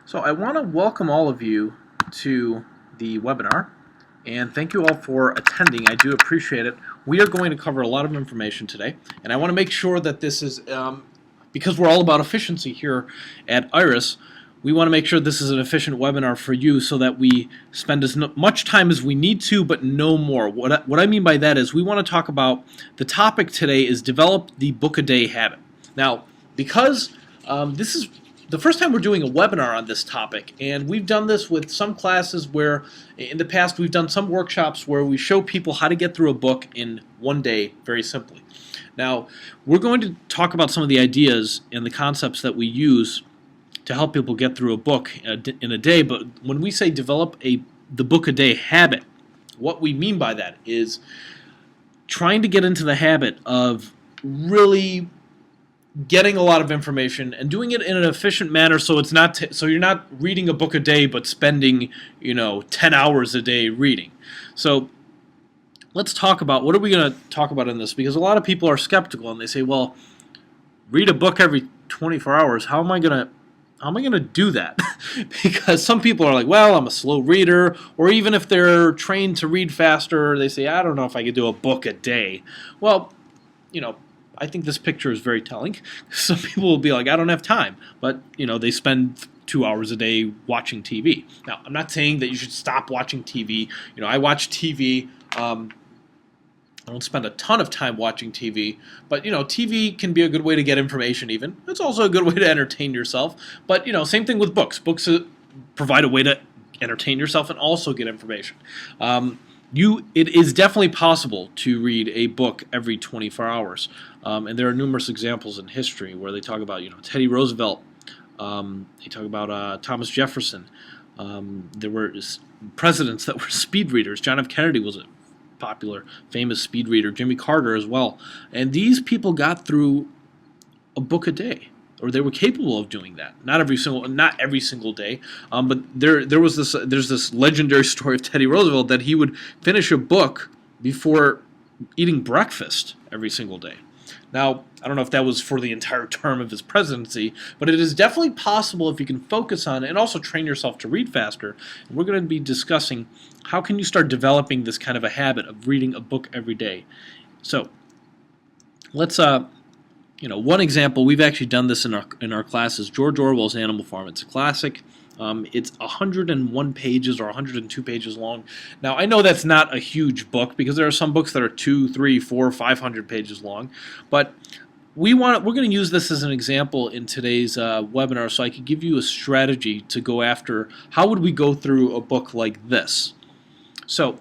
So I want to welcome all of you to the webinar, and thank you all for attending. I do appreciate it. We are going to cover a lot of information today, and I want to make sure that this is, because we're all about efficiency here at IRIS, we want to make sure this is an efficient webinar for you so that we spend as much time as we need to, but no more. What I mean by that is we want to talk about, the topic today is develop the book-a-day habit. Now, because this is the first time we're doing a webinar on this topic, and we've done this with some classes where in the past we've done some workshops where we show people how to get through a book in one day very simply. Now, we're going to talk about some of the ideas and the concepts that we use to help people get through a book in a day, but when we say develop the book-a-day habit, what we mean by that is trying to get into the habit of really getting a lot of information and doing it in an efficient manner, so it's not so you're not reading a book a day but spending 10 hours a day reading. So let's talk about what are we going to talk about in this, because a lot of people are skeptical and they say, well, read a book every 24 hours. How am I going to do that? Because some people are like, well, I'm a slow reader, or even if they're trained to read faster, they say, I don't know if I could do a book a day. Well, I think this picture is very telling. Some people will be like, I don't have time, but they spend 2 hours a day watching TV. Now, I'm not saying that you should stop watching TV. I watch TV. I don't spend a ton of time watching TV, but TV can be a good way to get information. Even it's also a good way to entertain yourself. But same thing with books. Books provide a way to entertain yourself and also get information. It is definitely possible to read a book every 24 hours, and there are numerous examples in history where they talk about Teddy Roosevelt, they talk about Thomas Jefferson. There were presidents that were speed readers. John F. Kennedy was a popular, famous speed reader. Jimmy Carter as well, and these people got through a book a day, or they were capable of doing that. Not every single day, but there's this legendary story of Teddy Roosevelt that he would finish a book before eating breakfast every single day. Now, I don't know if that was for the entire term of his presidency, but it is definitely possible if you can focus on it and also train yourself to read faster. And we're going to be discussing how can you start developing this kind of a habit of reading a book every day. So let's one example, we've actually done this in our classes, George Orwell's Animal Farm. It's a classic. It's 101 pages or 102 pages long. Now, I know that's not a huge book because there are some books that are 200, 300, 400, 500 pages long, but we're going to use this as an example in today's webinar, so I could give you a strategy to go after how would we go through a book like this. So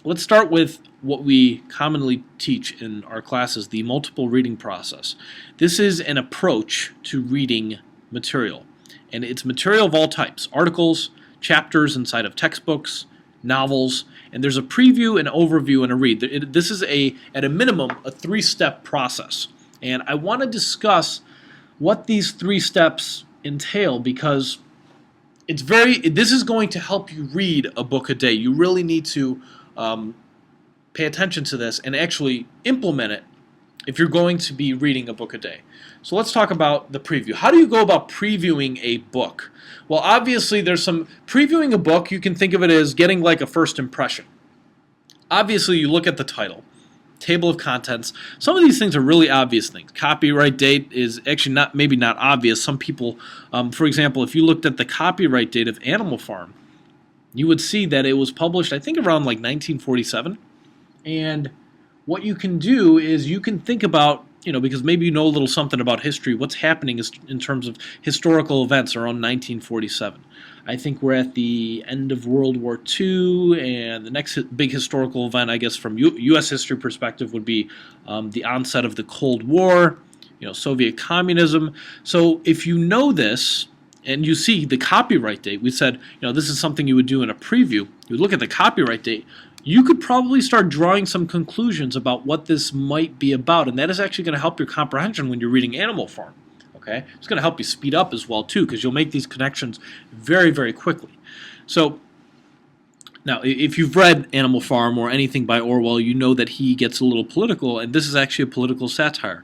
let's start with what we commonly teach in our classes, the multiple reading process. This is an approach to reading material, and it's material of all types: articles, chapters inside of textbooks, novels, and there's a preview, an overview, and a read. This is at a minimum, a 3-step process, and I want to discuss what these 3 steps entail, because this is going to help you read a book a day. You really need to pay attention to this and actually implement it if you're going to be reading a book a day. So let's talk about the preview. How do you go about previewing a book? Well, obviously there's some previewing a book. You can think of it as getting like a first impression. Obviously you look at the title, table of contents. Some of these things are really obvious things. Copyright date is actually maybe not obvious. Some people, for example, if you looked at the copyright date of Animal Farm, you would see that it was published, I think, around like 1947. And what you can do is you can think about, because maybe you know a little something about history, what's happening in terms of historical events around 1947. I think we're at the end of World War II, and the next big historical event, I guess, from U.S. history perspective would be the onset of the Cold War, Soviet communism. So if you know this, and you see the copyright date, we said, this is something you would do in a preview. You would look at the copyright date. You could probably start drawing some conclusions about what this might be about, and that is actually going to help your comprehension when you're reading Animal Farm. Okay, it's going to help you speed up as well too, because you'll make these connections very, very quickly. So now, if you've read Animal Farm or anything by Orwell, you know that he gets a little political, and this is actually a political satire.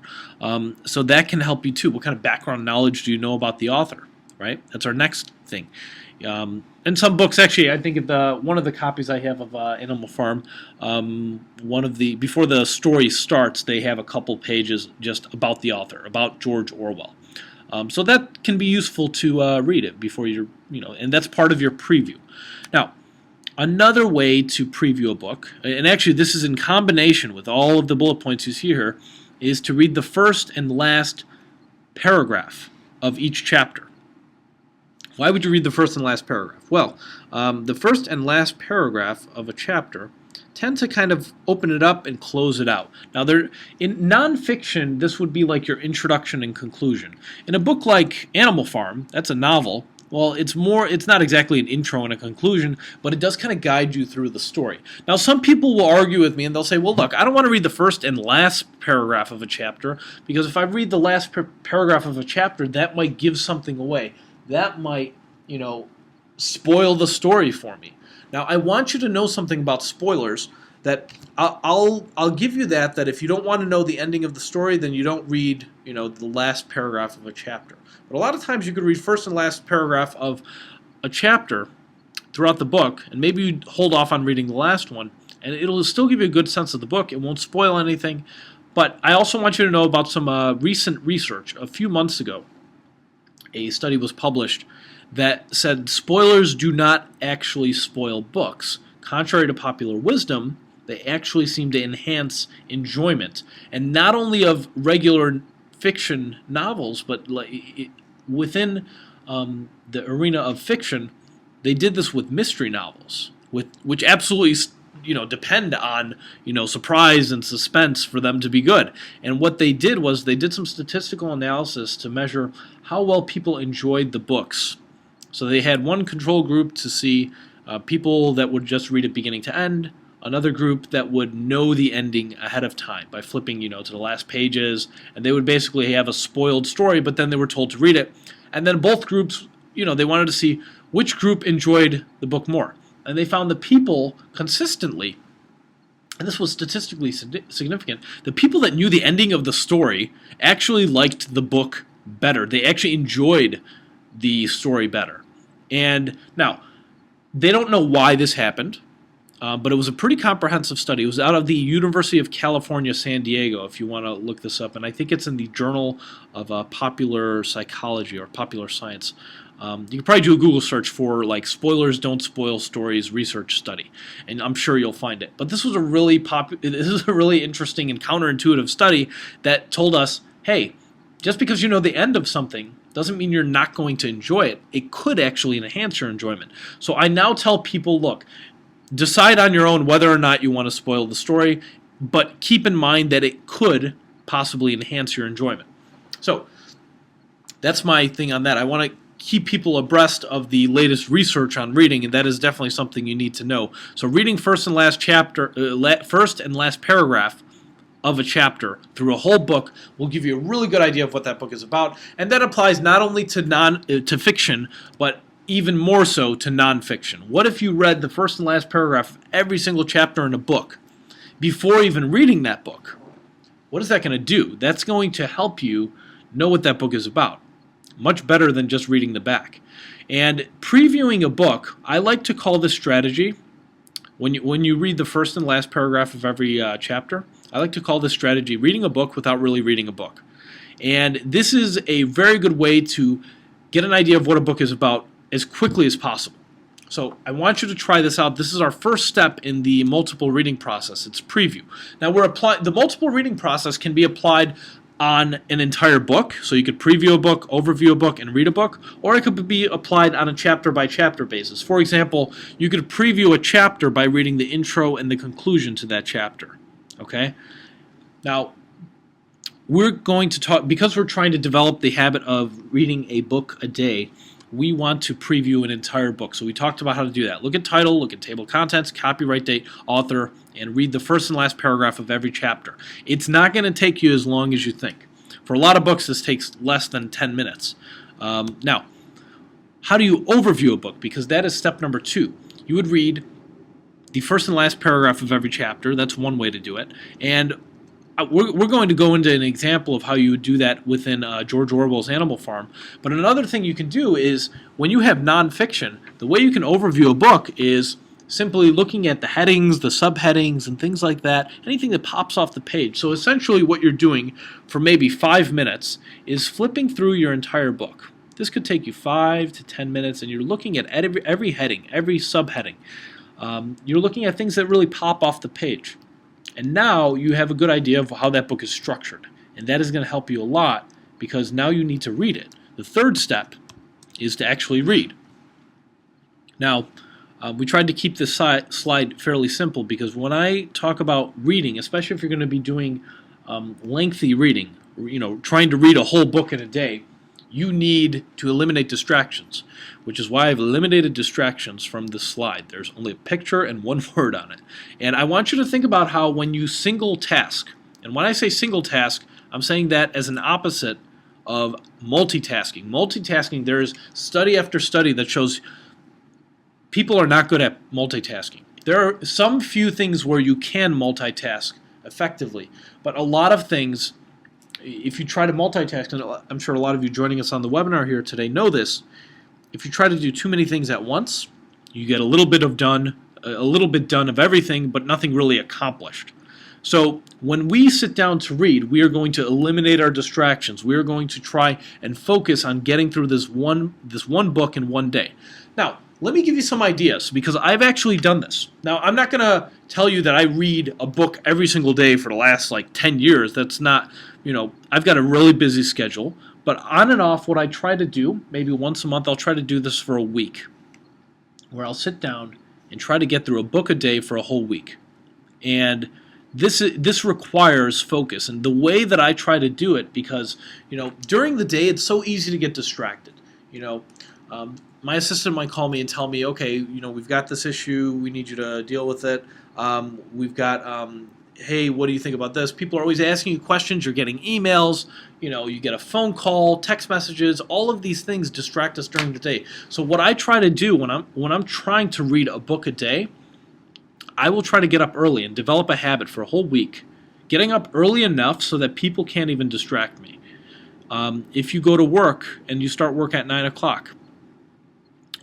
So that can help you too. What kind of background knowledge do you know about the author? right? That's our next thing. And some books, actually, I think one of the copies I have of Animal Farm, before the story starts, they have a couple pages just about the author, about George Orwell. So that can be useful to read it before and that's part of your preview. Now, another way to preview a book, and actually this is in combination with all of the bullet points you see here, is to read the first and last paragraph of each chapter. Why would you read the first and last paragraph? Well, the first and last paragraph of a chapter tend to kind of open it up and close it out. Now, in nonfiction, this would be like your introduction and conclusion. In a book like Animal Farm, that's a novel. Well, it's not exactly an intro and a conclusion, but it does kind of guide you through the story. Now, some people will argue with me and they'll say, well, look, I don't want to read the first and last paragraph of a chapter, because if I read the last paragraph of a chapter, that might give something away. That might, spoil the story for me. Now, I want you to know something about spoilers, that I'll give you that if you don't want to know the ending of the story, then you don't read, the last paragraph of a chapter. But a lot of times you could read first and last paragraph of a chapter throughout the book, and maybe you hold off on reading the last one, and it'll still give you a good sense of the book. It won't spoil anything. But I also want you to know about some recent research. A few months ago, a study was published that said spoilers do not actually spoil books. Contrary to popular wisdom, they actually seem to enhance enjoyment, and not only of regular fiction novels, but within the arena of fiction, they did this with mystery novels, which absolutely depend on surprise and suspense for them to be good. And what they did was they did some statistical analysis to measure how well people enjoyed the books. So they had one control group to see people that would just read it beginning to end, another group that would know the ending ahead of time by flipping to the last pages, and they would basically have a spoiled story, but then they were told to read it. And then both groups, they wanted to see which group enjoyed the book more. And they found the people consistently, and this was statistically significant, the people that knew the ending of the story actually liked the book better. They actually enjoyed the story better. And now, they don't know why this happened, but it was a pretty comprehensive study. It was out of the University of California, San Diego, if you want to look this up. And I think it's in the Journal of Popular Psychology or Popular Science. You can probably do a Google search for spoilers don't spoil stories research study, and I'm sure you'll find it. But this was a really interesting and counterintuitive study that told us, hey, just because you know the end of something doesn't mean you're not going to enjoy it. It could actually enhance your enjoyment. So I now tell people, look, decide on your own whether or not you want to spoil the story, but keep in mind that it could possibly enhance your enjoyment. So that's my thing on that. I want to keep people abreast of the latest research on reading, and that is definitely something you need to know. So reading first and last paragraph of a chapter through a whole book will give you a really good idea of what that book is about, and that applies not only to fiction, but even more so to nonfiction. What if you read the first and last paragraph of every single chapter in a book before even reading that book? What is that going to do? That's going to help you know what that book is about. Much better than just reading the back. And previewing a book, I like to call this strategy, when you read the first and last paragraph of every chapter, I like to call this strategy reading a book without really reading a book. And this is a very good way to get an idea of what a book is about as quickly as possible. So I want you to try this out. This is our first step in the multiple reading process. It's preview. Now the multiple reading process can be applied on an entire book, so you could preview a book, overview a book, and read a book, or it could be applied on a chapter-by-chapter basis. For example, you could preview a chapter by reading the intro and the conclusion to that chapter. Okay? Now, we're going to talk, because we're trying to develop the habit of reading a book a day, we want to preview an entire book. So we talked about how to do that. Look at title, look at table of contents, copyright date, author, and read the first and last paragraph of every chapter. It's not going to take you as long as you think. For a lot of books, this takes less than 10 minutes. Now, how do you overview a book? Because that is step number 2. You would read the first and last paragraph of every chapter. That's one way to do it. And we're going to go into an example of how you would do that within George Orwell's Animal Farm. But another thing you can do is when you have nonfiction, the way you can overview a book is simply looking at the headings, the subheadings, and things like that, anything that pops off the page. So essentially what you're doing for maybe 5 minutes is flipping through your entire book. This could take you 5 to 10 minutes, and you're looking at every heading, every subheading. You're looking at things that really pop off the page. And now you have a good idea of how that book is structured. And that is going to help you a lot because now you need to read it. The third step is to actually read. Now, we tried to keep this slide fairly simple because when I talk about reading, especially if you're going to be doing lengthy reading, trying to read a whole book in a day, you need to eliminate distractions, which is why I've eliminated distractions from this slide. There's only a picture and one word on it. And I want you to think about how when you single task, and when I say single task, I'm saying that as an opposite of multitasking. Multitasking, there's study after study that shows people are not good at multitasking. There are some few things where you can multitask effectively, but a lot of things, if you try to multitask, and I'm sure a lot of you joining us on the webinar here today know this, if you try to do too many things at once, you get a little bit done of everything, but nothing really accomplished. So when we sit down to read, we are going to eliminate our distractions. We are going to try and focus on getting through this one book in one day. Now, let me give you some ideas because I've actually done this. Now, I'm not going to tell you that I read a book every single day for the last 10 years. That's not, I've got a really busy schedule. But on and off, what I try to do, maybe once a month, I'll try to do this for a week, where I'll sit down and try to get through a book a day for a whole week. And this requires focus. And the way that I try to do it, because, during the day, it's so easy to get distracted. My assistant might call me and tell me, okay, we've got this issue, we need you to deal with it. We've got, hey, what do you think about this? People are always asking you questions, you're getting emails, you get a phone call, text messages, all of these things distract us during the day. So what I try to do when I'm trying to read a book a day, I will try to get up early and develop a habit for a whole week, getting up early enough so that people can't even distract me. If you go to work and you start work at 9 o'clock,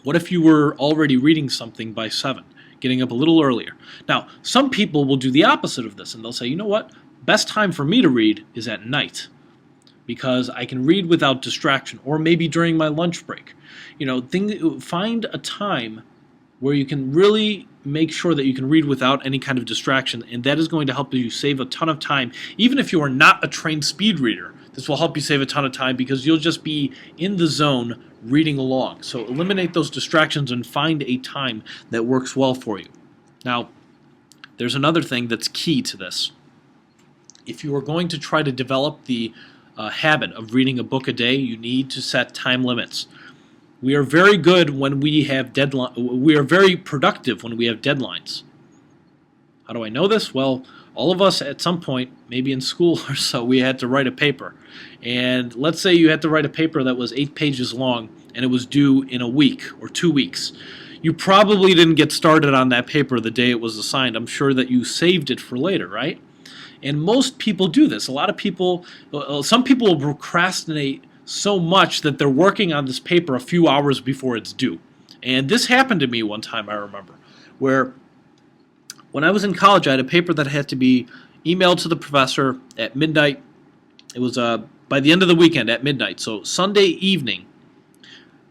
what if you were already reading something by 7, getting up a little earlier? Now, some people will do the opposite of this, and they'll say, you know what? Best time for me to read is at night because I can read without distraction, or maybe during my lunch break. Find a time where you can really make sure that you can read without any kind of distraction, and that is going to help you save a ton of time. Even if you are not a trained speed reader, this will help you save a ton of time because you'll just be in the zone reading along. So eliminate those distractions and find a time that works well for you. Now, there's another thing that's key to this. If you are going to try to develop the habit of reading a book a day, you need to set time limits. We are very good when we have we are very productive when we have deadlines. How do I know this? Well, all of us at some point, maybe in school or so, we had to write a paper. And let's say you had to write a paper that was 8 pages long and it was due in a week or 2 weeks. You probably didn't get started on that paper the day it was assigned. I'm sure that you saved it for later, right? And most people do this. A lot of people, some people will procrastinate so much that they're working on this paper a few hours before it's due. And this happened to me one time, I remember, where when I was in college, I had a paper that had to be emailed to the professor at midnight. It was by the end of the weekend at midnight, so Sunday evening.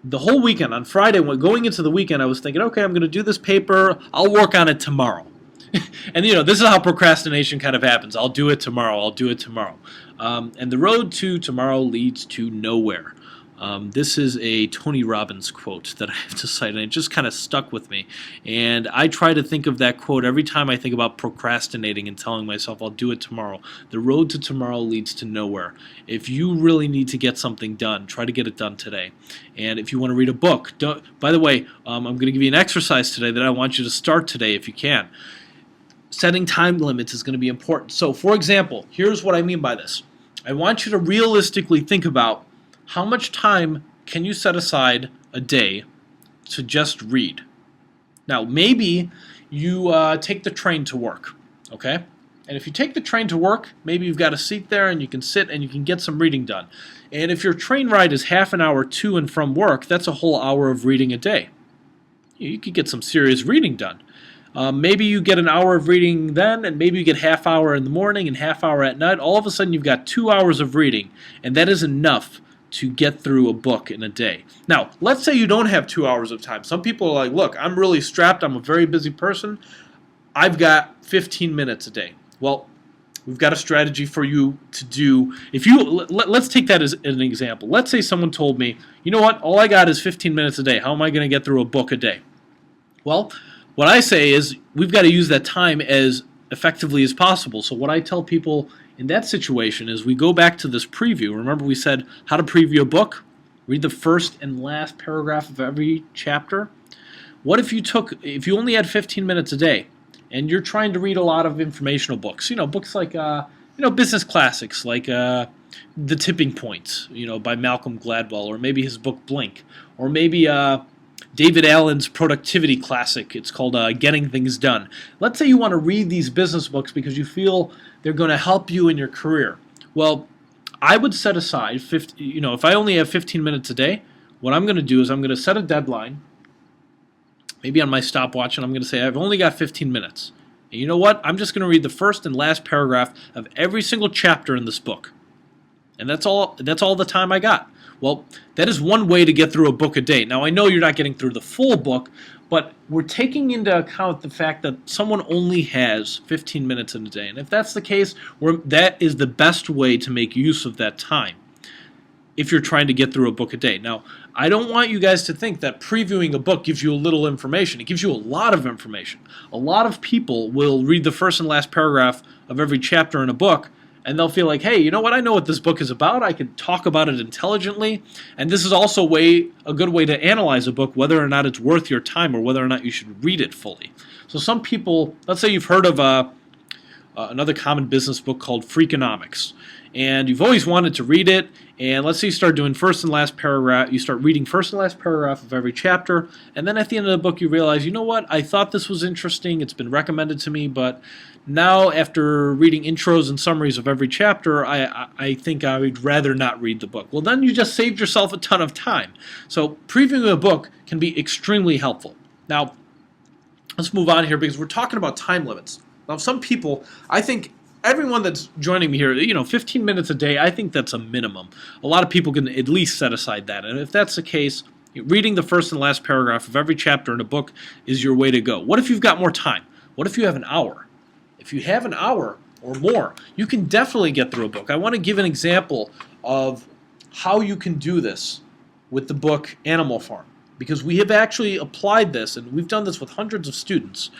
The whole weekend, on Friday, going into the weekend, I was thinking, okay, I'm going to do this paper. I'll work on it tomorrow. And, this is how procrastination kind of happens. I'll do it tomorrow. And the road to tomorrow leads to nowhere. This is a Tony Robbins quote that I have to cite, and it just kind of stuck with me. And I try to think of that quote every time I think about procrastinating and telling myself I'll do it tomorrow. The road to tomorrow leads to nowhere. If you really need to get something done, try to get it done today. And if you want to read a book, by the way, I'm going to give you an exercise today that I want you to start today if you can. Setting time limits is going to be important. So, for example, here's what I mean by this. I want you to realistically think about how much time can you set aside a day to just read. Now, maybe you take the train to work, okay? And if you take the train to work, maybe you've got a seat there and you can sit and you can get some reading done. And if your train ride is half an hour to and from work, that's a whole hour of reading a day. You could get some serious reading done. Maybe you get an hour of reading then, and maybe you get half hour in the morning and half hour at night. All of a sudden you've got 2 hours of reading, and that is enough to get through a book in a day. Now, let's say you don't have 2 hours of time. Some people are like, look, I'm really strapped, I'm a very busy person, I've got 15 minutes a day. Well, we've got a strategy for you to do. If you let's take that as an example. Let's say someone told me, you know what, all I got is 15 minutes a day. How am I going to get through a book a day? Well, what I say is we've got to use that time as effectively as possible. So what I tell people in that situation is we go back to this preview. Remember we said how to preview a book? Read the first and last paragraph of every chapter. What if you only had 15 minutes a day and you're trying to read a lot of informational books? Books like business classics like The Tipping Point, by Malcolm Gladwell, or maybe his book Blink, or maybe David Allen's productivity classic. It's called Getting Things Done. Let's say you want to read these business books because you feel they're going to help you in your career. Well, I would set aside if I only have 15 minutes a day, what I'm going to do is I'm going to set a deadline, maybe on my stopwatch, and I'm going to say I've only got 15 minutes. And you know what? I'm just going to read the first and last paragraph of every single chapter in this book. And that's all the time I got. Well, that is one way to get through a book a day. Now, I know you're not getting through the full book, but we're taking into account the fact that someone only has 15 minutes in a day. And if that's the case, that is the best way to make use of that time if you're trying to get through a book a day. Now, I don't want you guys to think that previewing a book gives you a little information. It gives you a lot of information. A lot of people will read the first and last paragraph of every chapter in a book, and they'll feel like, hey, you know what? I know what this book is about. I can talk about it intelligently. And this is also a good way to analyze a book, whether or not it's worth your time or whether or not you should read it fully. So some people, let's say you've heard of another common business book called Freakonomics, and you've always wanted to read it, and let's say you start doing first and last paragraph, you start reading first and last paragraph of every chapter, and then at the end of the book you realize, you know what, I thought this was interesting, it's been recommended to me, but now after reading intros and summaries of every chapter, I think I would rather not read the book. Well, then you just saved yourself a ton of time. So previewing a book can be extremely helpful. Now, let's move on here because we're talking about time limits. Now, some people, I think everyone that's joining me here, 15 minutes a day, I think that's a minimum. A lot of people can at least set aside that. And if that's the case, reading the first and last paragraph of every chapter in a book is your way to go. What if you've got more time? What if you have an hour? If you have an hour or more, you can definitely get through a book. I want to give an example of how you can do this with the book Animal Farm, because we have actually applied this, and we've done this with hundreds of students,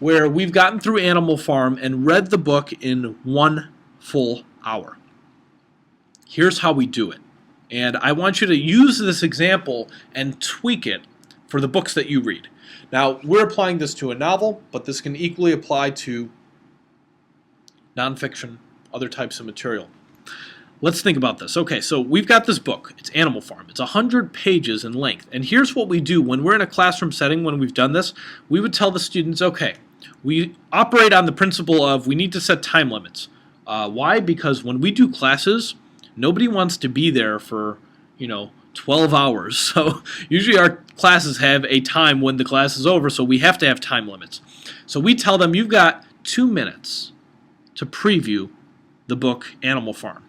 where we've gotten through Animal Farm and read the book in 1 full hour. Here's how we do it. And I want you to use this example and tweak it for the books that you read. Now, we're applying this to a novel, but this can equally apply to nonfiction, other types of material. Let's think about this. Okay, so we've got this book. It's Animal Farm. It's 100 pages in length. And here's what we do when we're in a classroom setting, when we've done this, we would tell the students, okay, we operate on the principle of we need to set time limits. Why? Because when we do classes, nobody wants to be there for, 12 hours. So usually our classes have a time when the class is over, so we have to have time limits. So we tell them you've got 2 minutes to preview the book Animal Farm.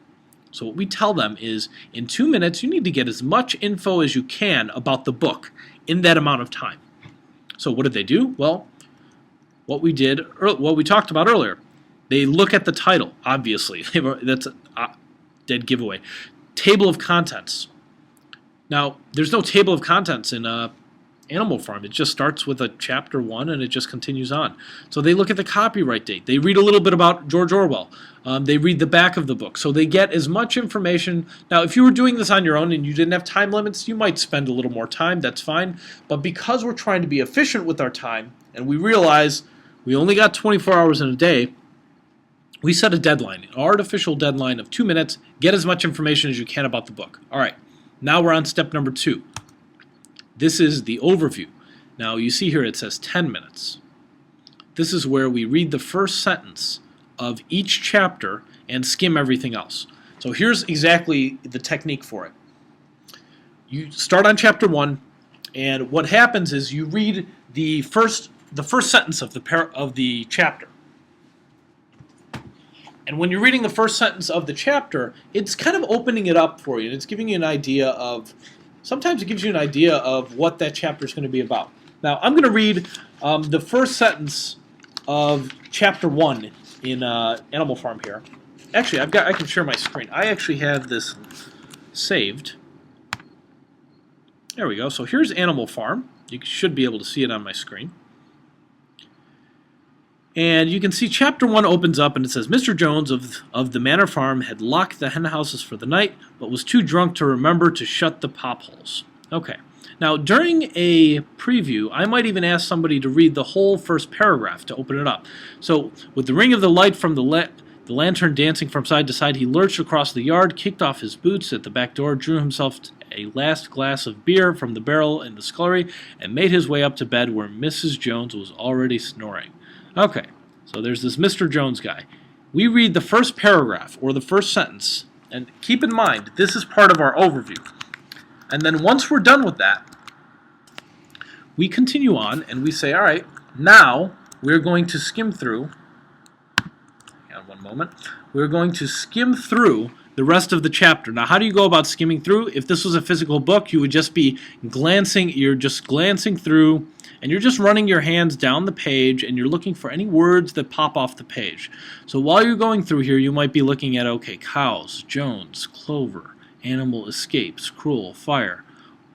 So what we tell them is in 2 minutes you need to get as much info as you can about the book in that amount of time. So what did they do? Well, what we talked about earlier. They look at the title, obviously. That's a dead giveaway. Table of contents. Now, there's no table of contents in Animal Farm. It just starts with a chapter 1 and it just continues on. So they look at the copyright date. They read a little bit about George Orwell. They read the back of the book. So they get as much information. Now, if you were doing this on your own and you didn't have time limits, you might spend a little more time. That's fine. But because we're trying to be efficient with our time and we realize we only got 24 hours in a day, we set a deadline, an artificial deadline of 2 minutes. Get as much information as you can about the book. All right, now we're on step number 2. This is the overview. Now you see here it says 10 minutes. This is where we read the first sentence of each chapter and skim everything else. So here's exactly the technique for it. You start on chapter 1, and what happens is you read the first sentence of the chapter. And when you're reading the first sentence of the chapter, it's kind of opening it up for you, and it's giving you an idea of, sometimes it gives you an idea of what that chapter is going to be about. Now, I'm going to read the first sentence of chapter 1 in Animal Farm here. Actually, I can share my screen. I actually have this saved. There we go. So here's Animal Farm. You should be able to see it on my screen. And you can see chapter 1 opens up and it says, Mr. Jones of the Manor Farm had locked the hen houses for the night, but was too drunk to remember to shut the pop holes. Okay. Now, during a preview, I might even ask somebody to read the whole first paragraph to open it up. So, with the ring of the light from the lantern dancing from side to side, he lurched across the yard, kicked off his boots at the back door, drew himself a last glass of beer from the barrel in the scullery, and made his way up to bed where Mrs. Jones was already snoring. Okay, so there's this Mr. Jones guy. We read the first paragraph, or the first sentence, and keep in mind, this is part of our overview. And then once we're done with that, we continue on and we say, all right, now we're going to skim through, hang on one moment, we're going to skim through the rest of the chapter. Now, how do you go about skimming through? If this was a physical book, you would just be you're just glancing through, and you're just running your hands down the page, and you're looking for any words that pop off the page. So while you're going through here, you might be looking at, okay, cows, Jones, clover, animal escapes, cruel, fire,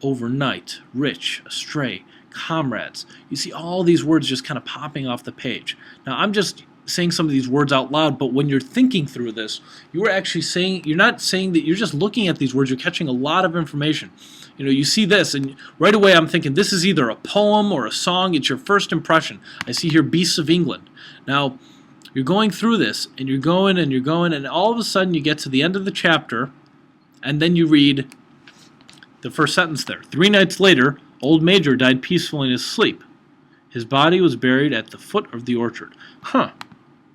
overnight, rich, astray, comrades. You see all these words just kind of popping off the page. Now, I'm just saying some of these words out loud, but when you're thinking through this, you're not saying that, you're just looking at these words, you're catching a lot of information. You know, you see this, and right away I'm thinking this is either a poem or a song. It's your first impression. I see here Beasts of England. Now, you're going through this, and you're going, and all of a sudden you get to the end of the chapter, and then you read the first sentence there. 3 nights later, old Major died peacefully in his sleep. His body was buried at the foot of the orchard. Huh.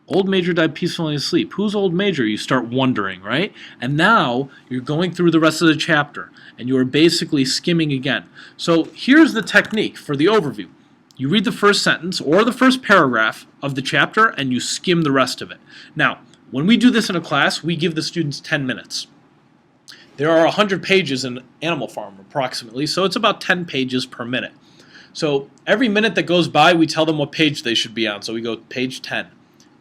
Old Major died peacefully in his sleep. Who's Old Major? You start wondering, right? And now you're going through the rest of the chapter, and you are basically skimming again. So here's the technique for the overview. You read the first sentence or the first paragraph of the chapter, and you skim the rest of it. Now, when we do this in a class, we give the students 10 minutes. There are 100 pages in Animal Farm, approximately, so it's about 10 pages per minute. So every minute that goes by, we tell them what page they should be on. So we go page 10.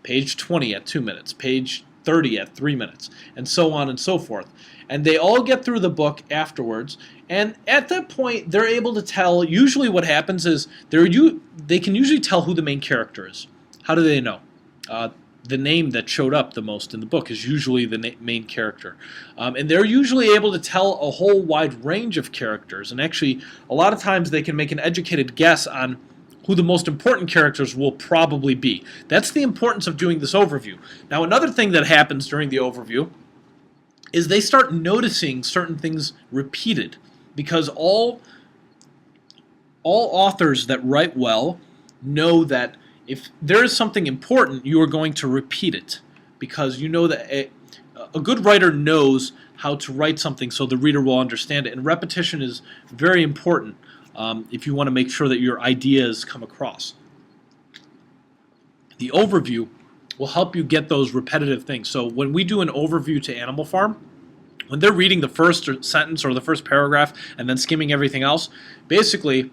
Page 20 at 2 minutes, page 30 at 3 minutes, and so on and so forth. And they all get through the book afterwards, and at that point, they're able to tell, usually what happens is, they can usually tell who the main character is. How do they know? The name that showed up the most in the book is usually the main character. And they're usually able to tell a whole wide range of characters, and actually, a lot of times they can make an educated guess on who the most important characters will probably be. That's the importance of doing this overview. Now, another thing that happens during the overview is they start noticing certain things repeated, because all authors that write well know that if there is something important, you are going to repeat it, because you know that a good writer knows how to write something so the reader will understand it, and repetition is very important. If you want to make sure that your ideas come across. The overview will help you get those repetitive things. So when we do an overview to Animal Farm, when they're reading the first sentence or the first paragraph and then skimming everything else, basically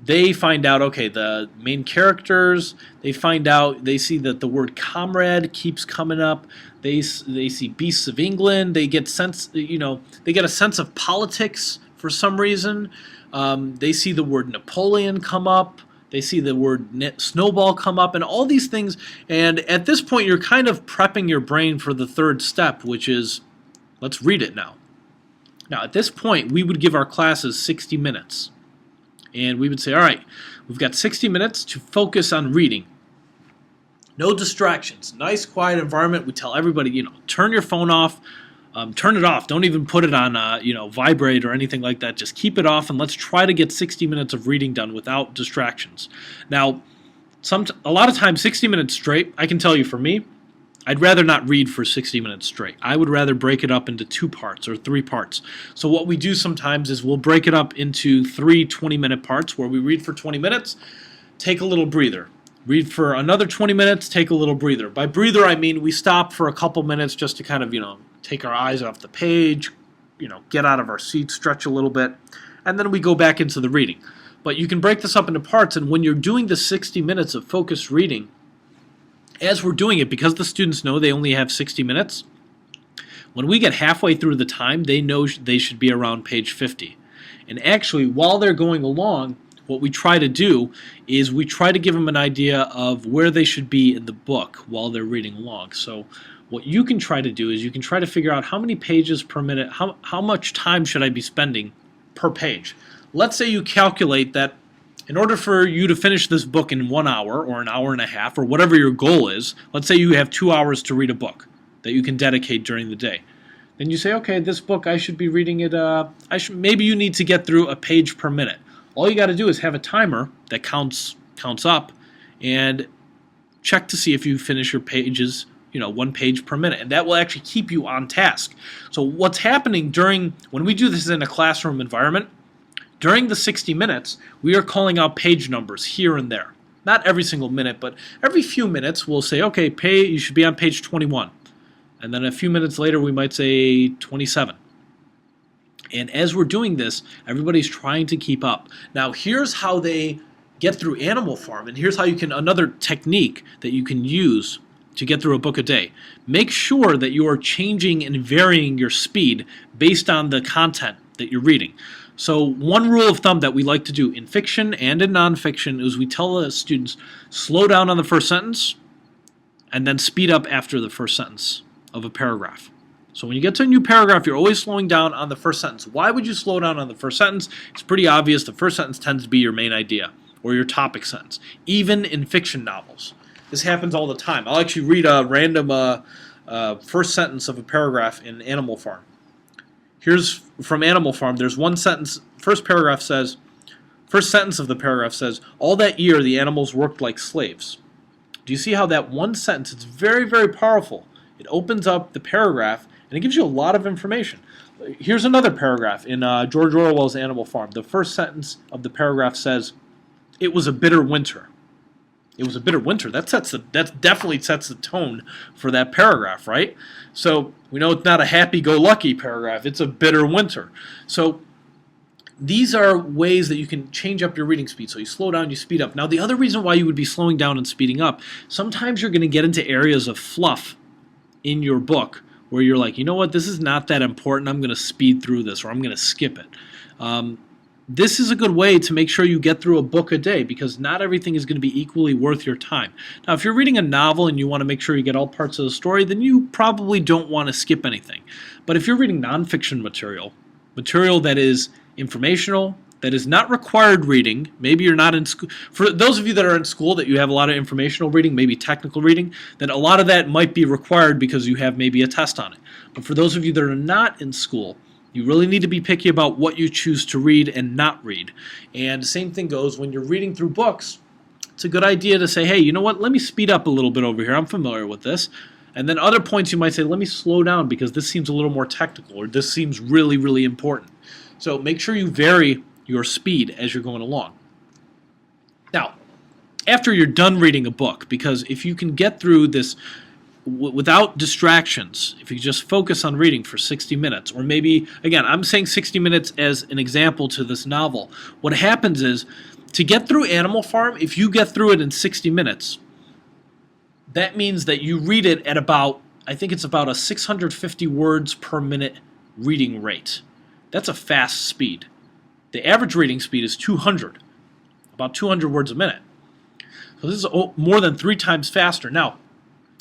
they find out, okay, the main characters, they see that the word comrade keeps coming up. They see Beasts of England. They get a sense of politics for some reason. They see the word Napoleon come up. They see the word snowball come up, and all these things. And at this point, you're kind of prepping your brain for the third step, which is, let's read it now. Now, at this point, we would give our classes 60 minutes. And we would say, all right, we've got 60 minutes to focus on reading. No distractions. Nice, quiet environment. We tell everybody, turn your phone off. Turn it off. Don't even put it on, vibrate or anything like that. Just keep it off, and let's try to get 60 minutes of reading done without distractions. Now, a lot of times, 60 minutes straight, I can tell you for me, I'd rather not read for 60 minutes straight. I would rather break it up into 2 parts or 3 parts. So what we do sometimes is we'll break it up into 3 20-minute parts where we read for 20 minutes, take a little breather. Read for another 20 minutes, take a little breather. By breather, I mean we stop for a couple minutes just to kind of, take our eyes off the page, get out of our seat, stretch a little bit, and then we go back into the reading. But you can break this up into parts, and when you're doing the 60 minutes of focused reading, as we're doing it, because the students know they only have 60 minutes, when we get halfway through the time, they know they should be around page 50. And actually, while they're going along, what we try to do is we try to give them an idea of where they should be in the book while they're reading along. So what you can try to do is you can try to figure out how many pages per minute, how much time should I be spending per page. Let's say you calculate that in order for you to finish this book in 1 hour or an hour and a half or whatever your goal is, let's say you have 2 hours to read a book that you can dedicate during the day. Then you say, okay, this book I should be reading it, maybe you need to get through a page per minute. All you got to do is have a timer that counts up and check to see if you finish your pages, 1 page per minute. And that will actually keep you on task. So what's happening when we do this in a classroom environment, during the 60 minutes, we are calling out page numbers here and there. Not every single minute, but every few minutes we'll say, okay, you should be on page 21. And then a few minutes later we might say 27. And as we're doing this, everybody's trying to keep up. Now here's how they get through Animal Farm, and here's how another technique that you can use to get through a book a day. Make sure that you are changing and varying your speed based on the content that you're reading. So one rule of thumb that we like to do in fiction and in nonfiction is we tell the students, slow down on the first sentence and then speed up after the first sentence of a paragraph. So when you get to a new paragraph, you're always slowing down on the first sentence. Why would you slow down on the first sentence? It's pretty obvious. The first sentence tends to be your main idea or your topic sentence, even in fiction novels. This happens all the time. I'll actually read a random first sentence of a paragraph in Animal Farm. Here's from Animal Farm. There's one sentence. First sentence of the paragraph says, all that year the animals worked like slaves. Do you see how that one sentence, it's very, very powerful. It opens up the paragraph and it gives you a lot of information. Here's another paragraph in George Orwell's Animal Farm. The first sentence of the paragraph says, it was a bitter winter. It was a bitter winter. That definitely sets the tone for that paragraph, right? So we know it's not a happy-go-lucky paragraph. It's a bitter winter. So these are ways that you can change up your reading speed. So you slow down, you speed up. Now the other reason why you would be slowing down and speeding up, sometimes you're going to get into areas of fluff in your book where you're like, you know what, this is not that important. I'm going to speed through this, or I'm going to skip it. This is a good way to make sure you get through a book a day, because not everything is going to be equally worth your time. Now, if you're reading a novel and you want to make sure you get all parts of the story, then you probably don't want to skip anything. But if you're reading nonfiction material that is informational, that is not required reading, maybe you're not in school. For those of you that are in school that you have a lot of informational reading, maybe technical reading, then a lot of that might be required because you have maybe a test on it. But for those of you that are not in school, you really need to be picky about what you choose to read and not read. And the same thing goes when you're reading through books. It's a good idea to say, hey, you know what, let me speed up a little bit over here. I'm familiar with this. And then other points you might say, let me slow down because this seems a little more technical, or this seems really, really important. So make sure you vary your speed as you're going along. Now, after you're done reading a book, because if you can get through this without distractions, if you just focus on reading for 60 minutes, or maybe, again, I'm saying 60 minutes as an example to this novel, what happens is, to get through Animal Farm, if you get through it in 60 minutes, that means that you read it at about, I think it's about a 650 words per minute reading rate. That's a fast speed. The average reading speed is 200, about 200 words a minute. So this is more than 3 times faster. Now,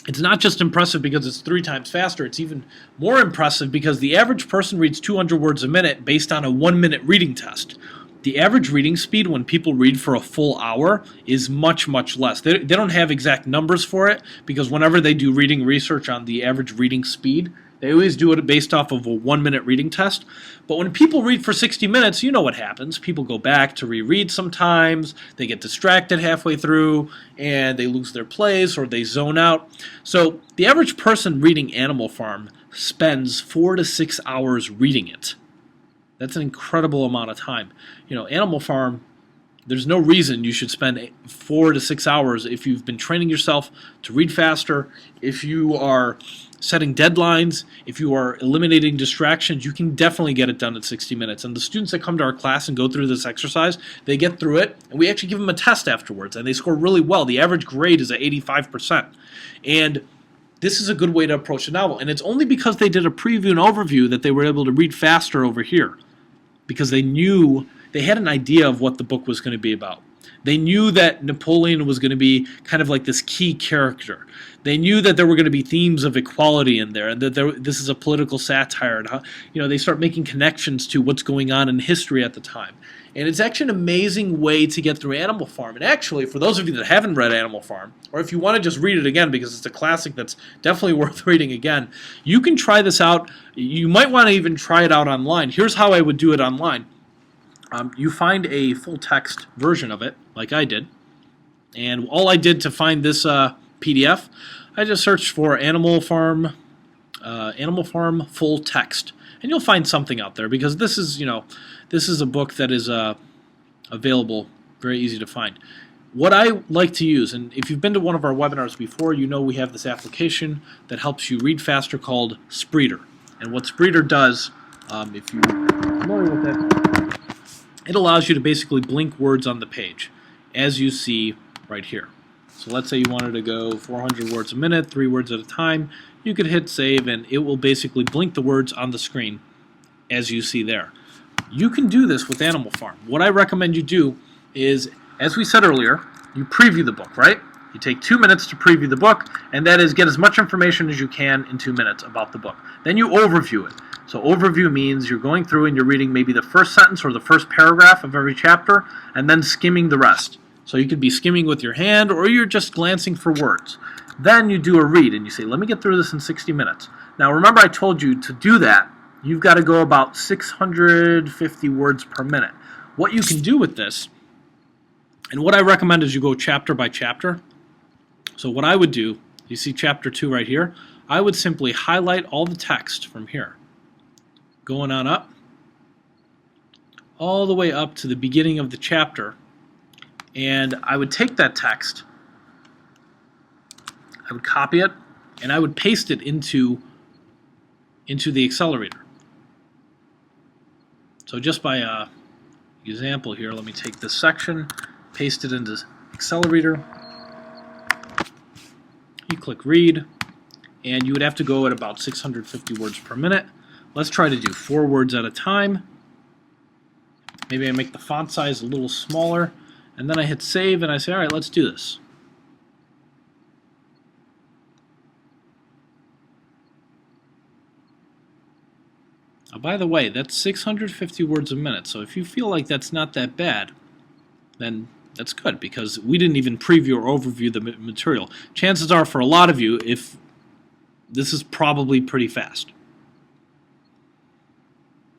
it's not just impressive because it's 3 times faster, it's even more impressive because the average person reads 200 words a minute based on a 1-minute reading test. The average reading speed when people read for a full hour is much, much less. They don't have exact numbers for it because whenever they do reading research on the average reading speed, They always do it based off of a 1-minute reading test. But when people read for 60 minutes, you know what happens. People go back to reread sometimes, they get distracted halfway through, and they lose their place or they zone out. So the average person reading Animal Farm spends 4 to 6 hours reading it. That's an incredible amount of time. Animal Farm, there's no reason you should spend 4 to 6 hours if you've been training yourself to read faster, if you are setting deadlines, if you are eliminating distractions. You can definitely get it done in 60 minutes. And the students that come to our class and go through this exercise, they get through it, and we actually give them a test afterwards, and they score really well. The average grade is at 85%. And this is a good way to approach the novel. And it's only because they did a preview and overview that they were able to read faster over here, because they had an idea of what the book was going to be about. They knew that Napoleon was going to be kind of like this key character. They knew that there were going to be themes of equality in there, and that this is a political satire, and how they start making connections to what's going on in history at the time. And it's actually an amazing way to get through Animal Farm. And actually, for those of you that haven't read Animal Farm, or if you want to just read it again because it's a classic that's definitely worth reading again, you can try this out. You might want to even try it out online. Here's how I would do it online. You find a full text version of it, like I did, and all I did to find this PDF, I just searched for Animal Farm full text, and you'll find something out there, because this is a book that is available, very easy to find. What I like to use, and if you've been to one of our webinars before, you know we have this application that helps you read faster called Spreeder. And what Spreeder does, if you're familiar with it, it allows you to basically blink words on the page, as you see right here. So let's say you wanted to go 400 words a minute, 3 words at a time. You could hit save, and it will basically blink the words on the screen, as you see there. You can do this with Animal Farm. What I recommend you do is, as we said earlier, you preview the book, right? You take 2 minutes to preview the book, and that is get as much information as you can in 2 minutes about the book. Then you overview it. So overview means you're going through and you're reading maybe the first sentence or the first paragraph of every chapter, and then skimming the rest. So you could be skimming with your hand, or you're just glancing for words. Then you do a read, and you say, let me get through this in 60 minutes. Now remember, I told you to do that, you've got to go about 650 words per minute. What you can do with this, and what I recommend is you go chapter by chapter. So what I would do, you see chapter 2 right here, I would simply highlight all the text from here, going on up, all the way up to the beginning of the chapter, and I would take that text, I would copy it, and I would paste it into the accelerator. So just by example here, let me take this section, paste it into accelerator. You click read, and you would have to go at about 650 words per minute. Let's try to do 4 words at a time. Maybe I make the font size a little smaller, and then I hit save, and I say, all right, let's do this. Now, by the way, that's 650 words a minute, so if you feel like that's not that bad, then that's good, because we didn't even preview or overview the material. Chances are, for a lot of you, if this is probably pretty fast.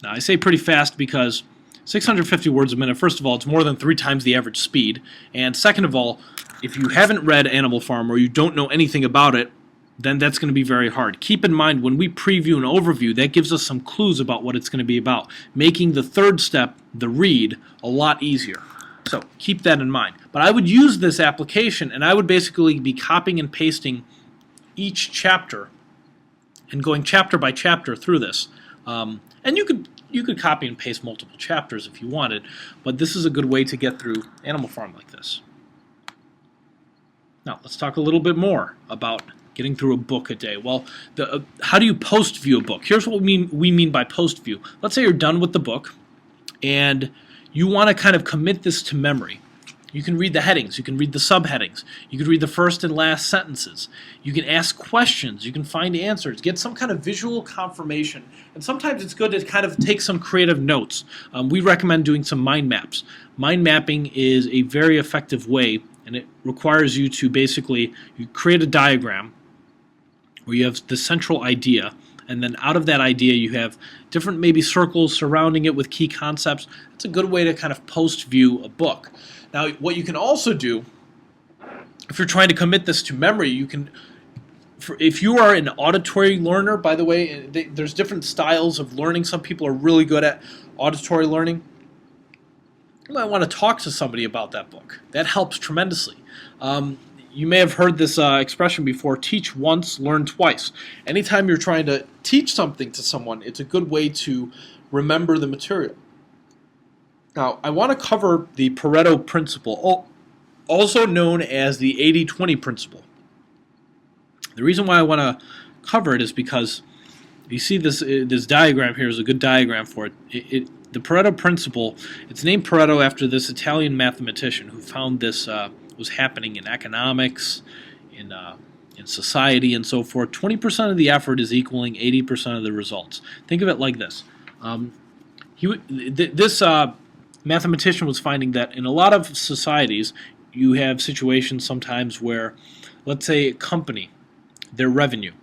Now, I say pretty fast because 650 words a minute, first of all, it's more than 3 times the average speed. And second of all, if you haven't read Animal Farm or you don't know anything about it, then that's going to be very hard. Keep in mind, when we preview and overview, that gives us some clues about what it's going to be about, making the third step, the read, a lot easier. So keep that in mind. But I would use this application, and I would basically be copying and pasting each chapter and going chapter by chapter through this. And you could copy and paste multiple chapters if you wanted, but this is a good way to get through Animal Farm like this. Now, let's talk a little bit more about getting through a book a day. Well, how do you post-view a book? Here's what we mean by post-view. Let's say you're done with the book, and you want to kind of commit this to memory. You can read the headings, you can read the subheadings, you can read the first and last sentences, you can ask questions, you can find answers, get some kind of visual confirmation, and sometimes it's good to kind of take some creative notes. We recommend doing some mind maps. Mind mapping is a very effective way, and it requires you to basically create a diagram where you have the central idea, and then out of that idea you have different maybe circles surrounding it with key concepts. It's a good way to kind of post-view a book. Now, what you can also do, if you're trying to commit this to memory, you can, if you are an auditory learner, by the way, there's different styles of learning. Some people are really good at auditory learning. You might want to talk to somebody about that book. That helps tremendously. You may have heard this expression before, teach once, learn twice. Anytime you're trying to teach something to someone, it's a good way to remember the material. Now, I want to cover the Pareto principle, also known as the 80-20 principle. The reason why I want to cover it is because you see this diagram here is a good diagram for it. The Pareto principle, it's named Pareto after this Italian mathematician who found this was happening in economics, in society, and so forth. 20% of the effort is equaling 80% of the results. Think of it like this. This mathematician was finding that in a lot of societies, you have situations sometimes where, let's say, a company, their revenue,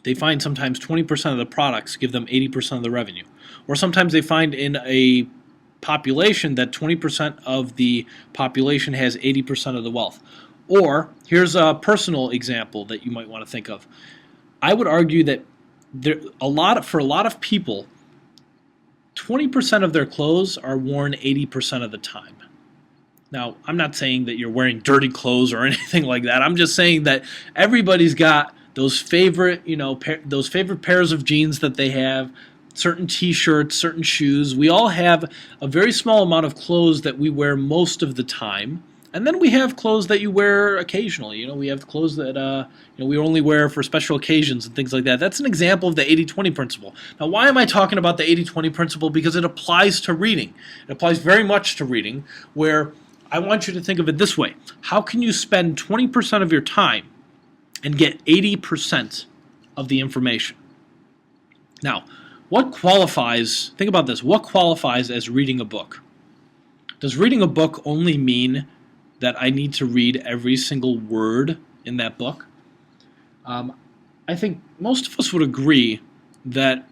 they find sometimes 20% of the products give them 80% of the revenue. Or sometimes they find in a population that 20% of the population has 80% of the wealth. Or, here's a personal example that you might want to think of. I would argue that for a lot of people, 20% of their clothes are worn 80% of the time. Now, I'm not saying that you're wearing dirty clothes or anything like that. I'm just saying that everybody's got those favorite, those favorite pairs of jeans that they have, certain t-shirts, certain shoes. We all have a very small amount of clothes that we wear most of the time. And then we have clothes that you wear occasionally. We have clothes that we only wear for special occasions and things like that. That's an example of the 80-20 principle. Now, why am I talking about the 80-20 principle? Because it applies to reading. It applies very much to reading, where I want you to think of it this way. How can you spend 20% of your time and get 80% of the information? Now, what qualifies, think about this, what qualifies as reading a book? Does reading a book only mean that I need to read every single word in that book? I think most of us would agree that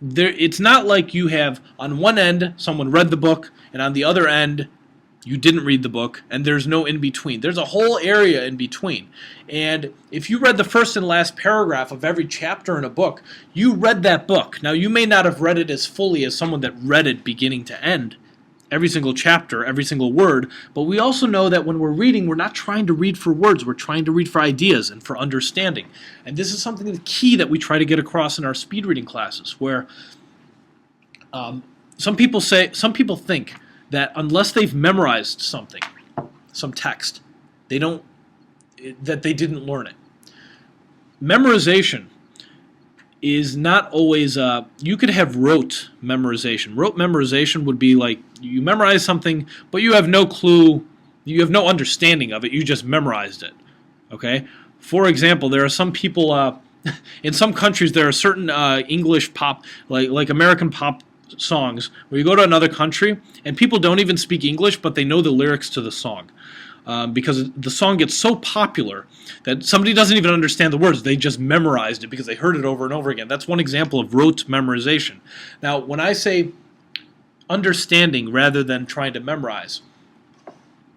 it's not like you have on one end someone read the book and on the other end you didn't read the book, and there's no in-between. There's a whole area in between. And if you read the first and last paragraph of every chapter in a book, you read that book. Now, you may not have read it as fully as someone that read it beginning to end, every single chapter, every single word, but we also know that when we're reading, we're not trying to read for words, we're trying to read for ideas and for understanding. And this is something the key that we try to get across in our speed reading classes, where some people think that unless they've memorized something, some text, that they didn't learn it. Memorization is not always, you could have rote memorization. Rote memorization would be like you memorize something, but you have no clue, you have no understanding of it, you just memorized it. Okay? For example, there are some people, in some countries there are certain English pop, like American pop songs, where you go to another country and people don't even speak English, but they know the lyrics to the song. Because the song gets so popular that somebody doesn't even understand the words. They just memorized it because they heard it over and over again. That's one example of rote memorization. Now, when I say understanding rather than trying to memorize,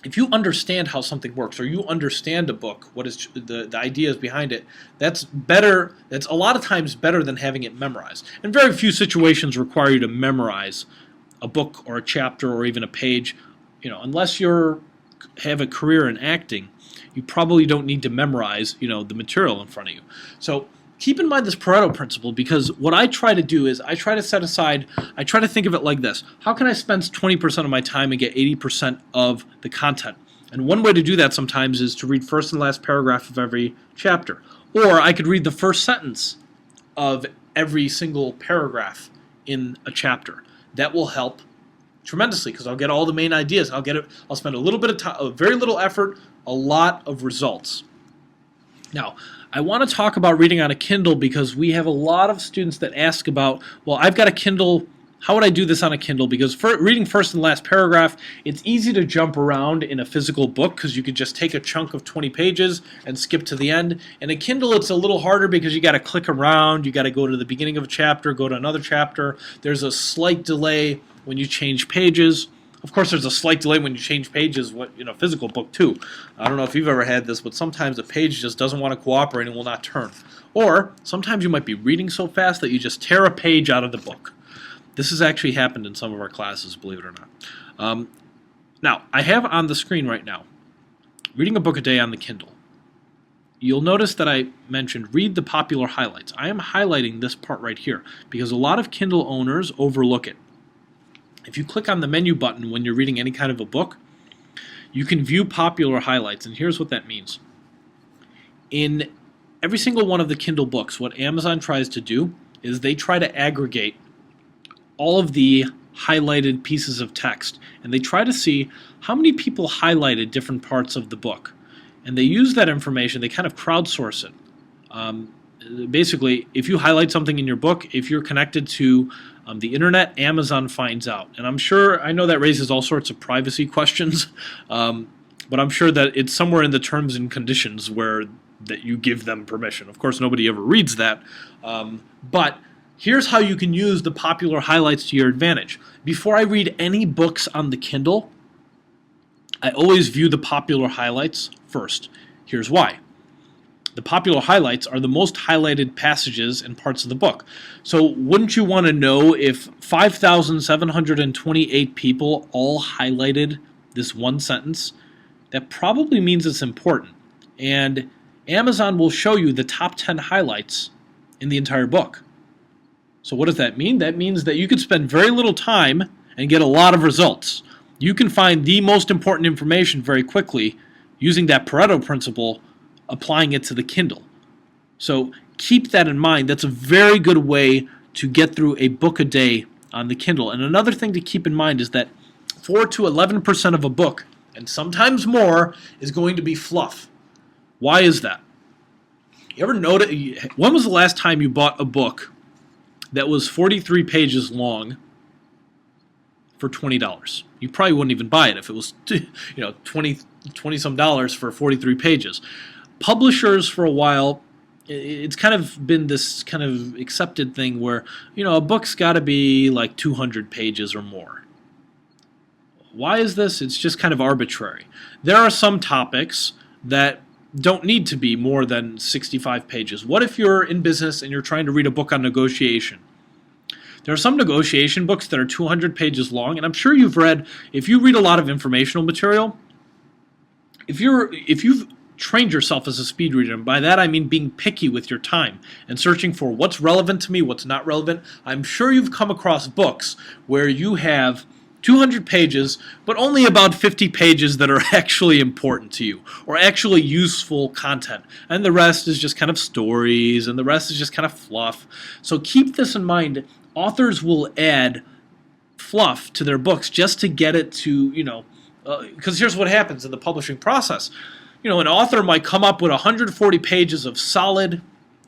if you understand how something works, or you understand a book, what is the ideas behind it, that's better. That's a lot of times better than having it memorized. And very few situations require you to memorize a book or a chapter or even a page. Unless you have a career in acting, you probably don't need to memorize, the material in front of you. So keep in mind this Pareto principle, because what I try to do is I try to think of it like this. How can I spend 20% of my time and get 80% of the content? And one way to do that sometimes is to read first and last paragraph of every chapter. Or I could read the first sentence of every single paragraph in a chapter. That will help tremendously because I'll get all the main ideas. I'll spend a little bit of time, very little effort, a lot of results. Now, I want to talk about reading on a Kindle because we have a lot of students that ask about, well, I've got a Kindle how would I do this on a Kindle? Because for reading first and last paragraph, it's easy to jump around in a physical book because you could just take a chunk of 20 pages and skip to the end. In a Kindle, it's a little harder because you got to click around, you got to go to the beginning of a chapter, go to another chapter. There's a slight delay when you change pages. Of course, there's a slight delay when you change pages in a physical book too. I don't know if you've ever had this, but sometimes a page just doesn't want to cooperate and will not turn. Or sometimes you might be reading so fast that you just tear a page out of the book. This has actually happened in some of our classes, believe it or not. Now, I have on the screen right now, reading a book a day on the Kindle. You'll notice that I mentioned read the popular highlights. I am highlighting this part right here because a lot of Kindle owners overlook it. If you click on the menu button when you're reading any kind of a book, you can view popular highlights, and here's what that means. In every single one of the Kindle books, what Amazon tries to do is they try to aggregate all of the highlighted pieces of text, and they try to see how many people highlighted different parts of the book. And they use that information, they kind of crowdsource it. Basically, if you highlight something in your book, if you're connected to the internet, Amazon finds out. And I know that raises all sorts of privacy questions, but I'm sure that it's somewhere in the terms and conditions where that you give them permission. Of course, nobody ever reads that, but here's how you can use the popular highlights to your advantage. Before I read any books on the Kindle, I always view the popular highlights first. Here's why. The popular highlights are the most highlighted passages and parts of the book. So wouldn't you want to know if 5,728 people all highlighted this one sentence? That probably means it's important. And Amazon will show you the top 10 highlights in the entire book. So what does that mean? That means that you could spend very little time and get a lot of results. You can find the most important information very quickly using that Pareto principle, applying it to the Kindle. So keep that in mind. That's a very good way to get through a book a day on the Kindle. And another thing to keep in mind is that 4 to 11% of a book, and sometimes more, is going to be fluff. Why is that? You ever notice, when was the last time you bought a book that was 43 pages long for $20? You probably wouldn't even buy it if it was 20 some dollars for 43 pages. Publishers for a while, it's kind of been this kind of accepted thing where a book's got to be like 200 pages or more. Why is this? It's just kind of arbitrary. There are some topics that don't need to be more than 65 pages. What if you're in business and you're trying to read a book on negotiation? There are some negotiation books that are 200 pages long, and I'm sure you've read, if you read a lot of informational material, if you've trained yourself as a speed reader, and by that I mean being picky with your time and searching for what's relevant to me, what's not relevant, I'm sure you've come across books where you have 200 pages, but only about 50 pages that are actually important to you or actually useful content. And the rest is just kind of stories, and the rest is just kind of fluff. So keep this in mind. Authors will add fluff to their books just to get it to, because here's what happens in the publishing process. An author might come up with 140 pages of solid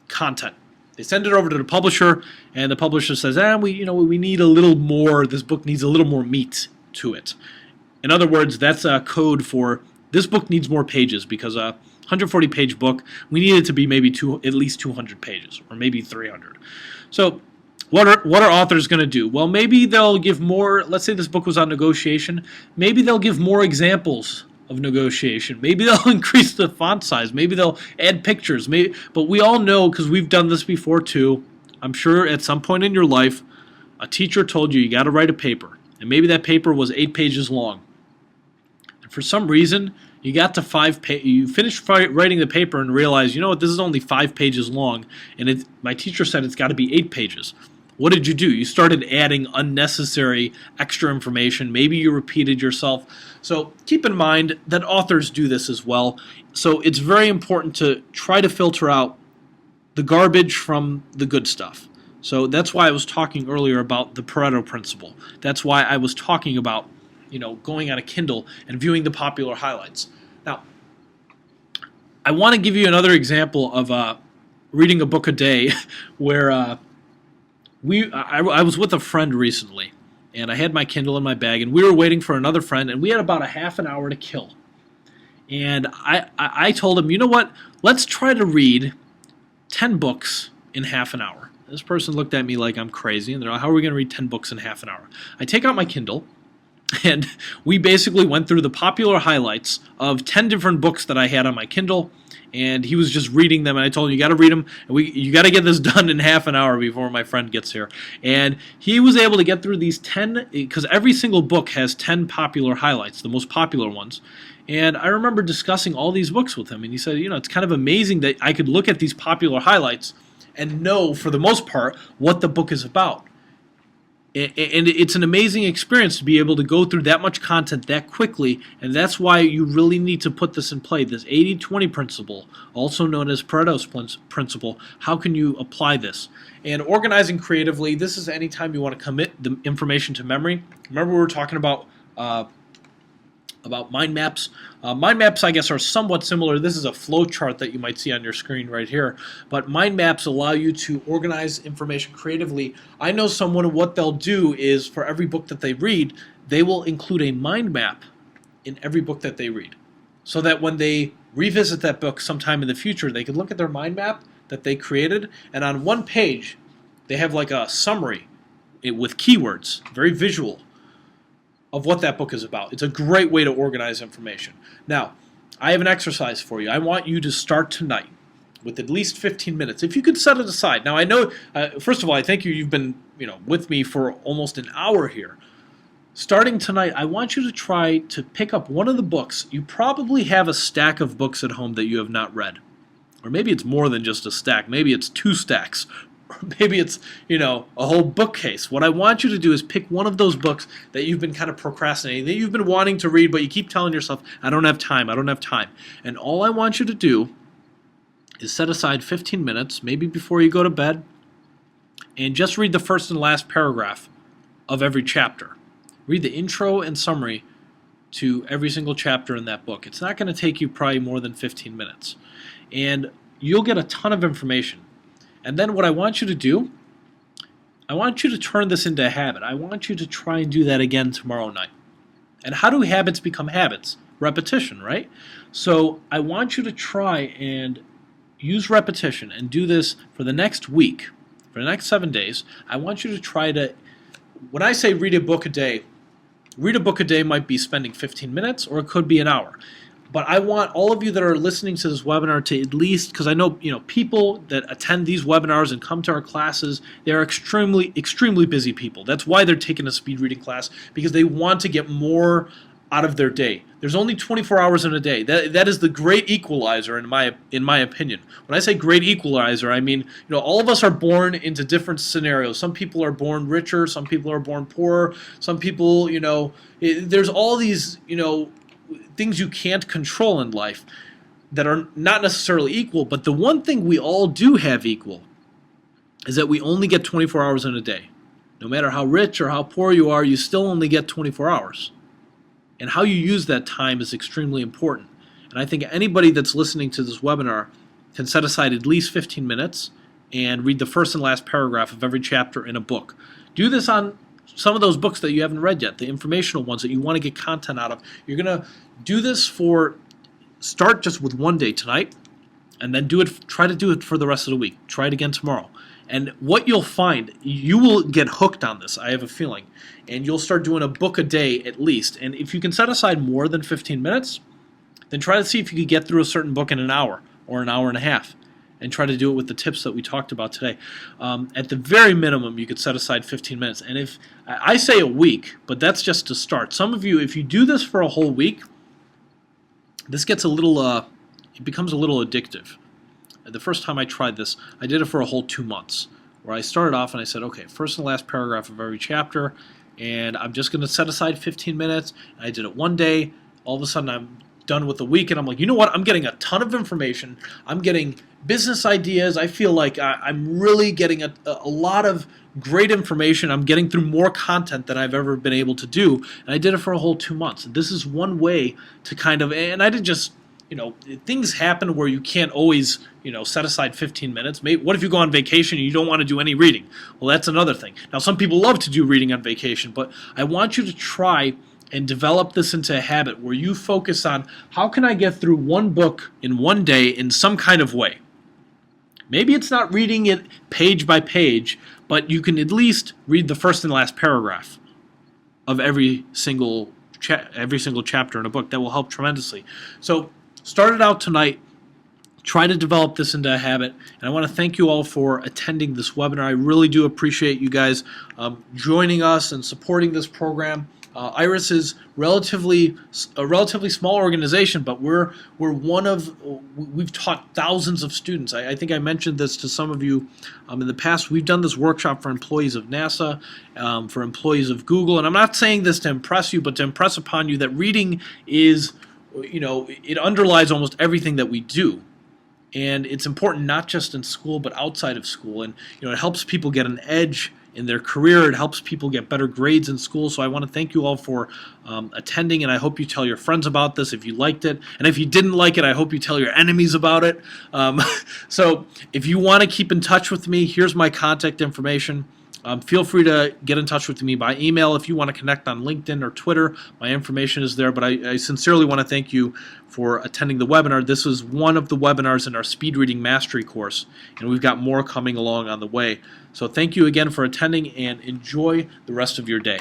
content. They send it over to the publisher, and the publisher says, we need a little more, this book needs a little more meat to it. In other words, that's a code for this book needs more pages, because a 140-page book, we need it to be maybe at least 200 pages, or maybe 300. So what are authors going to do? Well, maybe they'll give more, let's say this book was on negotiation, maybe they'll give more examples of negotiation. Maybe they'll increase the font size. Maybe they'll add pictures. But we all know, because we've done this before too, I'm sure at some point in your life, a teacher told you got to write a paper. And maybe that paper was 8 pages long. And for some reason, you got to you finished writing the paper and realized, this is only 5 pages long. And my teacher said it's got to be 8 pages. What did you do? You started adding unnecessary extra information. Maybe you repeated yourself. So keep in mind that authors do this as well. So it's very important to try to filter out the garbage from the good stuff. So that's why I was talking earlier about the Pareto principle. That's why I was talking about, going on a Kindle and viewing the popular highlights. Now, I want to give you another example of reading a book a day where I was with a friend recently, and I had my Kindle in my bag, and we were waiting for another friend, and we had about a half an hour to kill. And I told him, you know what? Let's try to read 10 books in half an hour. This person looked at me like I'm crazy, and they're like, how are we going to read 10 books in half an hour? I take out my Kindle, and we basically went through the popular highlights of 10 different books that I had on my Kindle, and he was just reading them, and I told him, you got to read them, and you got to get this done in half an hour before my friend gets here. And he was able to get through these 10, because every single book has 10 popular highlights, the most popular ones. And I remember discussing all these books with him, and he said, it's kind of amazing that I could look at these popular highlights and know, for the most part, what the book is about. And it's an amazing experience to be able to go through that much content that quickly, and that's why you really need to put this in play. This 80-20 principle, also known as Pareto's principle, how can you apply this? And organizing creatively, this is anytime you want to commit the information to memory. Remember we were talking about mind maps. Mind maps, I guess, are somewhat similar. This is a flow chart that you might see on your screen right here. But mind maps allow you to organize information creatively. I know someone, what they'll do is for every book that they read, they will include a mind map in every book that they read. So that when they revisit that book sometime in the future, they can look at their mind map that they created, and on one page, they have like a summary with keywords, very visual, of what that book is about. It's a great way to organize information. Now, I have an exercise for you. I want you to start tonight with at least 15 minutes. If you could set it aside. Now, I know, first of all, I thank you. You've been with me for almost an hour here. Starting tonight, I want you to try to pick up one of the books. You probably have a stack of books at home that you have not read. Or maybe it's more than just a stack. Maybe it's 2 stacks. Maybe it's, a whole bookcase. What I want you to do is pick one of those books that you've been kind of procrastinating, that you've been wanting to read, but you keep telling yourself, I don't have time, I don't have time. And all I want you to do is set aside 15 minutes, maybe before you go to bed, and just read the first and last paragraph of every chapter. Read the intro and summary to every single chapter in that book. It's not going to take you probably more than 15 minutes. And you'll get a ton of information. And then what I want you to do, I want you to turn this into a habit. I want you to try and do that again tomorrow night. And how do habits become habits? Repetition, right? So I want you to try and use repetition and do this for the next week, for the next 7 days. I want you to try to, when I say read a book a day might be spending 15 minutes or it could be an hour. But I want all of you that are listening to this webinar to at least, because I know people that attend these webinars and come to our classes, they're extremely busy people. That's why they're taking a speed reading class, because they want to get more out of their day. There's only 24 hours in a day. That is the great equalizer in my opinion. When I say great equalizer, I mean all of us are born into different scenarios. Some people are born richer, some people are born poorer, some people there's all these things you can't control in life that are not necessarily equal, but the one thing we all do have equal is that we only get 24 hours in a day. No matter how rich or how poor you are, you still only get 24 hours. And how you use that time is extremely important. And I think anybody that's listening to this webinar can set aside at least 15 minutes and read the first and last paragraph of every chapter in a book. Do this on some of those books that you haven't read yet, the informational ones that you want to get content out of. You're going to do this start just with one day tonight, and then try to do it for the rest of the week. Try it again tomorrow. And what you'll find, you will get hooked on this, I have a feeling. And you'll start doing a book a day at least. And if you can set aside more than 15 minutes, then try to see if you can get through a certain book in an hour or an hour and a half. And try to do it with the tips that we talked about today. At the very minimum, you could set aside 15 minutes. And if I say a week, but that's just to start. Some of you, if you do this for a whole week, this gets it becomes a little addictive. The first time I tried this, I did it for a whole 2 months, where I started off and I said, okay, first and last paragraph of every chapter, and I'm just going to set aside 15 minutes. And I did it one day. All of a sudden, I'm done with the week, and I'm like, you know what? I'm getting a ton of information. I'm getting business ideas. I feel like I'm really getting a lot of great information. I'm getting through more content than I've ever been able to do, and I did it for a whole 2 months. This is one way to kind of, and I didn't just things happen where you can't always, set aside 15 minutes. Maybe, what if you go on vacation and you don't want to do any reading? Well, that's another thing. Now, some people love to do reading on vacation, but I want you to try and develop this into a habit where you focus on how can I get through one book in one day in some kind of way. Maybe it's not reading it page by page, but you can at least read the first and last paragraph of every single chapter in a book. That will help tremendously. So start it out tonight. Try to develop this into a habit. And I want to thank you all for attending this webinar. I really do appreciate you guys joining us and supporting this program. IRIS is a relatively small organization, but we've taught thousands of students. I think I mentioned this to some of you in the past. We've done this workshop for employees of NASA, for employees of Google, and I'm not saying this to impress you, but to impress upon you that reading is, it underlies almost everything that we do. And it's important not just in school, but outside of school. And it helps people get an edge in their career. It helps people get better grades in school. So I want to thank you all for attending, and I hope you tell your friends about this if you liked it. And if you didn't like it, I hope you tell your enemies about it. So if you want to keep in touch with me, here's my contact information. Feel free to get in touch with me by email. If you want to connect on LinkedIn or Twitter, my information is there. But I sincerely want to thank you for attending the webinar. This is one of the webinars in our Speed Reading Mastery course, and we've got more coming along on the way. So thank you again for attending, and enjoy the rest of your day.